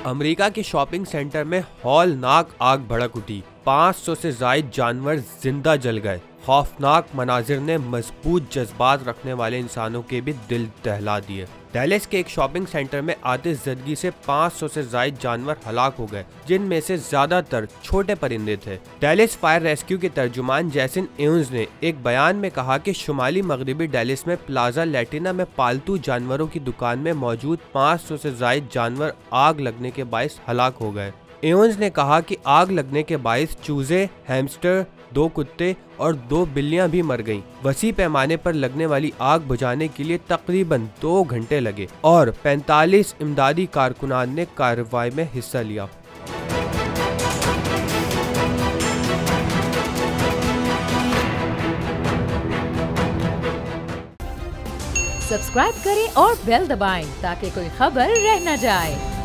America के shopping centre में हौलनाक आग भड़क उठी। 500 से ज्यादा जानवर जिंदा जल गए। खौफनाक मनाजिर ने मजबूत जज्बात रखने वाले इंसानों के भी दिल दहला दिए। डैलस के एक शॉपिंग सेंटर में आतिशज़दगी से 500 से ज्यादा जानवर हलाक हो गए, जिनमें से ज्यादातर छोटे परिंदे थे। डैलस फायर रेस्क्यू के तर्जुमान जैसन एवंस ने एक बयान में कहा कि शुमाली मगरबी डैलस में प्लाजा लैटिना में पालतू जानवरों की दुकान में मौजूद 500 से ज्यादा जानवर आग लगने के बायस हलाक हो गए। एवंस ने कहा कि आग लगने के बायस चूजे, हैमस्टर, 2 कुत्ते और 2 बिल्लियां भी मर गईं। वसी पैमाने पर लगने वाली आग बुझाने के लिए तकरीबन 2 घंटे लगे और 45 इमदादी कारकुनान ने कार्रवाई में हिस्सा लिया। सब्सक्राइब करें और बेल दबाएं ताकि कोई खबर रह न जाए।